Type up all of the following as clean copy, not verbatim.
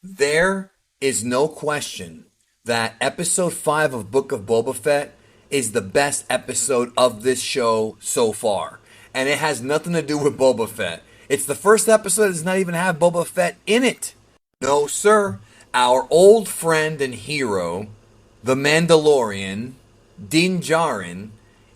There is no question that episode 5 of Book of Boba Fett is the best episode of this show so far. And it has nothing to do with Boba Fett. It's the first episode that does not even have Boba Fett in it. No, sir. Our old friend and hero, the Mandalorian, Din Djarin,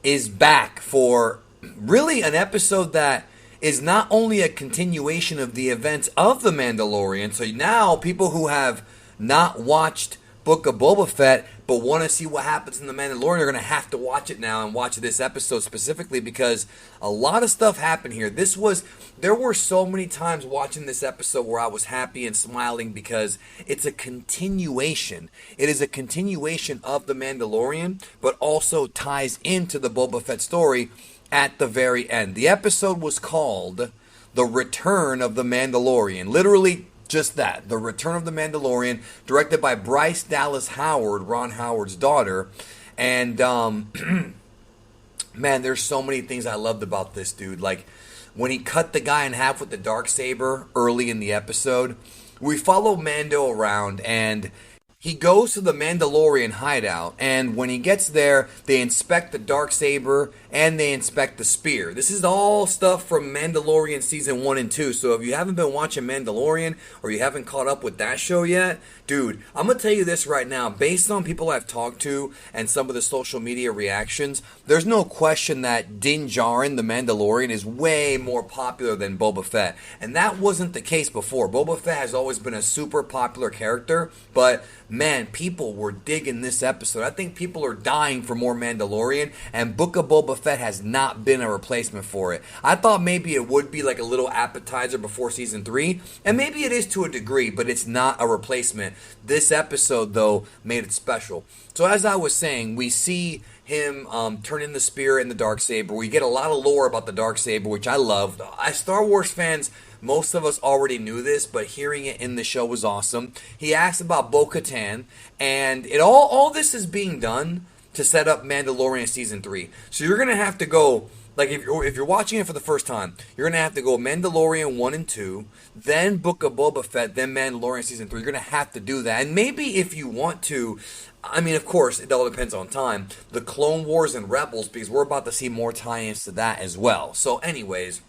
is back for really an episode that is not only a continuation of the events of The Mandalorian. So now people who have not watched Book of Boba Fett but want to see what happens in The Mandalorian are going to have to watch it now and watch this episode specifically because a lot of stuff happened here. There were so many times watching this episode where I was happy and smiling because it's a continuation. It is a continuation of The Mandalorian, but also ties into the Boba Fett story at the very end. The episode was called The Return of the Mandalorian. Literally just that. The Return of the Mandalorian, directed by Bryce Dallas Howard, Ron Howard's daughter. And, man, there's so many things I loved about this dude. Like, when he cut the guy in half with the Darksaber early in the episode, we follow Mando around and he goes to the Mandalorian hideout, and when he gets there, they inspect the Darksaber and they inspect the spear. This is all stuff from Mandalorian season 1 and 2. So if you haven't been watching Mandalorian or you haven't caught up with that show yet, dude, I'm going to tell you this right now. Based on people I've talked to and some of the social media reactions, there's no question that Din Djarin, the Mandalorian, is way more popular than Boba Fett. And that wasn't the case before. Boba Fett has always been a super popular character, but man, people were digging this episode. I think people are dying for more Mandalorian, and Book of Boba Fett has not been a replacement for it. I thought maybe it would be like a little appetizer before season 3, and maybe it is to a degree, but it's not a replacement. This episode, though, made it special. So as I was saying, we see him turn in the spear and the Darksaber. We get a lot of lore about the Darksaber, which I loved. As Star Wars fans, most of us already knew this, but hearing it in the show was awesome. He asks about Bo-Katan, and all this is being done to set up Mandalorian season 3. So you're gonna have to go. Like, if you're watching it for the first time, you're going to have to go Mandalorian 1 and 2, then Book of Boba Fett, then Mandalorian Season 3. You're going to have to do that. And maybe if you want to, I mean, of course, it all depends on time, the Clone Wars and Rebels, because we're about to see more tie-ins to that as well. So anyways,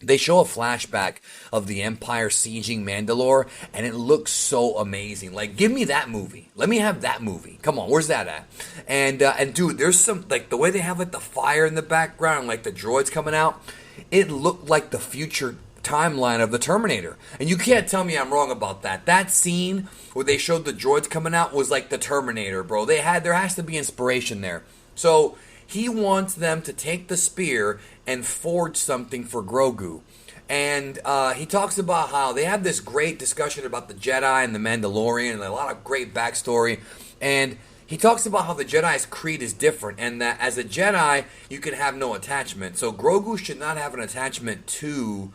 they show a flashback of the Empire sieging Mandalore, and it looks so amazing. Like, give me that movie. Let me have that movie. Come on, where's that at? And dude, there's some, like, the way they have, like, the fire in the background, like, the droids coming out, it looked like the future timeline of the Terminator. And you can't tell me I'm wrong about that. That scene where they showed the droids coming out was like the Terminator, bro. There has to be inspiration there. So he wants them to take the spear and forge something for Grogu. And he talks about how they have this great discussion about the Jedi and the Mandalorian and a lot of great backstory. And he talks about how the Jedi's creed is different and that as a Jedi, you can have no attachment. So Grogu should not have an attachment to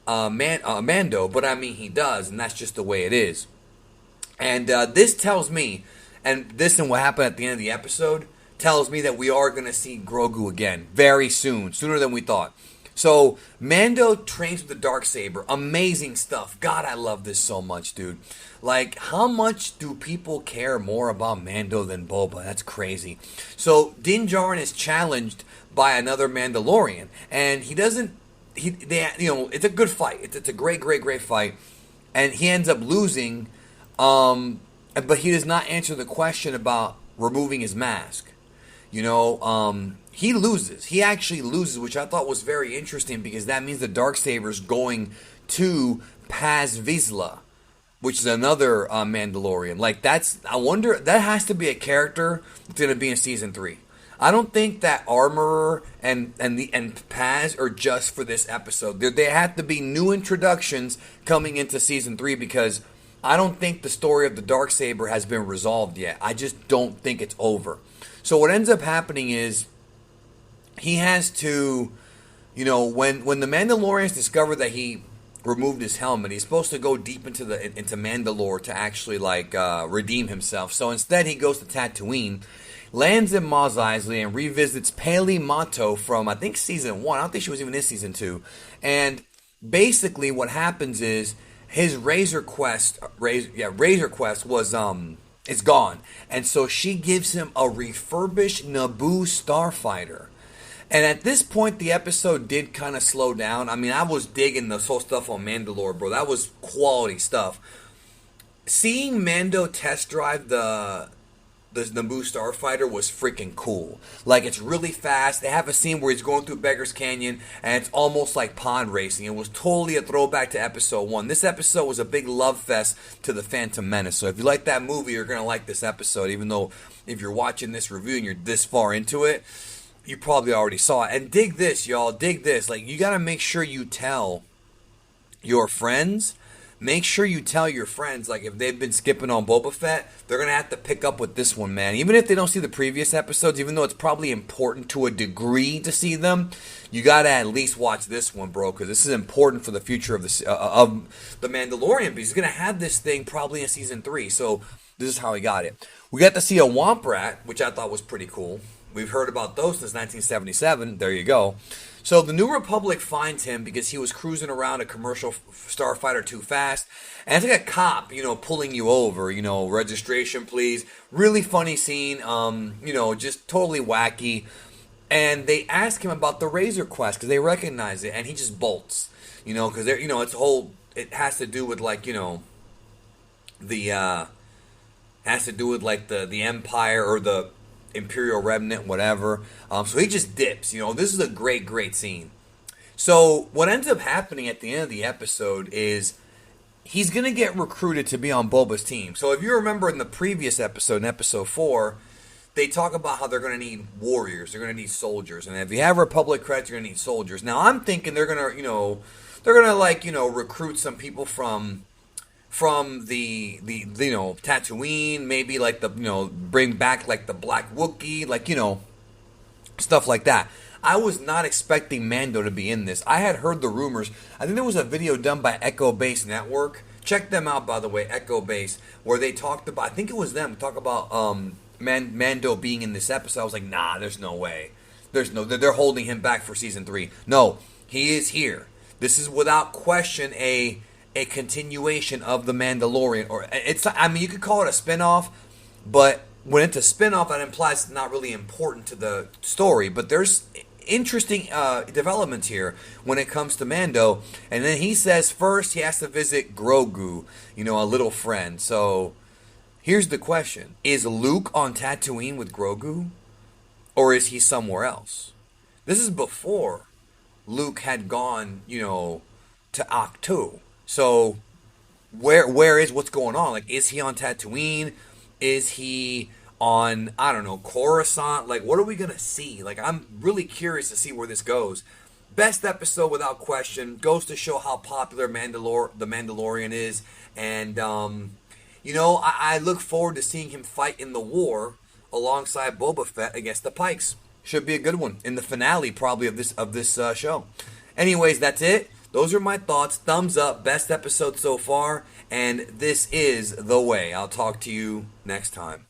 Mando, but I mean he does, and that's just the way it is. And this tells me, and this and what happened at the end of the episode tells me that we are going to see Grogu again very soon, sooner than we thought. So Mando trains with the Darksaber. Amazing stuff. God, I love this so much, dude. Like, how much do people care more about Mando than Boba? That's crazy. So Din Djarin is challenged by another Mandalorian, and he doesn't. It's a good fight. It's a great fight, and he ends up losing. But he does not answer the question about removing his mask. He loses. He actually loses, which I thought was very interesting because that means the Darksaber's going to Paz Vizsla, which is another Mandalorian. Like, I wonder, that has to be a character that's going to be in season 3. I don't think that Armorer and Paz are just for this episode. They have to be new introductions coming into season 3 because I don't think the story of the Darksaber has been resolved yet. I just don't think it's over. So what ends up happening is he has to, when the Mandalorians discover that he removed his helmet, he's supposed to go deep into Mandalore to actually redeem himself. So instead he goes to Tatooine, lands in Mos Eisley, and revisits Peli Motto from I think season 1. I don't think she was even in season 2. And basically what happens is his Razor Quest was is gone, and so she gives him a refurbished Naboo starfighter. And at this point, the episode did kind of slow down. I mean, I was digging this whole stuff on Mandalore, bro. That was quality stuff. Seeing Mando test drive the Naboo starfighter was freaking cool. Like, it's really fast. They have a scene where he's going through Beggar's Canyon, and it's almost like pond racing. It was totally a throwback to Episode 1. This episode was a big love fest to The Phantom Menace. So if you like that movie, you're going to like this episode, even though if you're watching this review and you're this far into it, you probably already saw it. And dig this, y'all. Dig this. Like, you got to make sure you tell your friends. Make sure you tell your friends, like, if they've been skipping on Boba Fett, they're going to have to pick up with this one, man. Even if they don't see the previous episodes, even though it's probably important to a degree to see them, you got to at least watch this one, bro, because this is important for the future of the Mandalorian, because he's going to have this thing probably in Season 3, so this is how he got it. We got to see a Womp Rat, which I thought was pretty cool. We've heard about those since 1977. There you go. So the New Republic finds him because he was cruising around a commercial starfighter too fast. And it's like a cop, pulling you over, registration please. Really funny scene, just totally wacky. And they ask him about the Razor Quest because they recognize it. And he just bolts, because they're, it has to do with the Empire or the Imperial Remnant, whatever. So he just dips. This is a great scene. So what ends up happening at the end of the episode is he's going to get recruited to be on Boba's team. So if you remember in the previous episode, in episode 4, they talk about how they're going to need warriors. They're going to need soldiers. And if you have Republic credits, you're going to need soldiers. Now I'm thinking they're going to, recruit some people from the Tatooine, maybe bring back the Black Wookiee, stuff like that. I was not expecting Mando to be in this. I had heard the rumors. I think there was a video done by Echo Base Network. Check them out, by the way, Echo Base, where they talked about, I think it was them, talk about Mando being in this episode. I was like, nah, there's no way. They're holding him back for Season 3. No, he is here. This is without question a continuation of The Mandalorian, or you could call it a spinoff, but when it's a spinoff, that implies it's not really important to the story. But there's interesting developments here when it comes to Mando, and then he says first he has to visit Grogu, a little friend. So here's the question: is Luke on Tatooine with Grogu, or is he somewhere else? This is before Luke had gone, to Ahch-To. So, where is what's going on? Is he on Tatooine? Is he on, I don't know, Coruscant? What are we going to see? I'm really curious to see where this goes. Best episode without question. Goes to show how popular The Mandalorian is. And, I look forward to seeing him fight in the war alongside Boba Fett against the Pikes. Should be a good one. In the finale, probably, of this show. Anyways, that's it. Those are my thoughts. Thumbs up. Best episode so far. And this is The Way. I'll talk to you next time.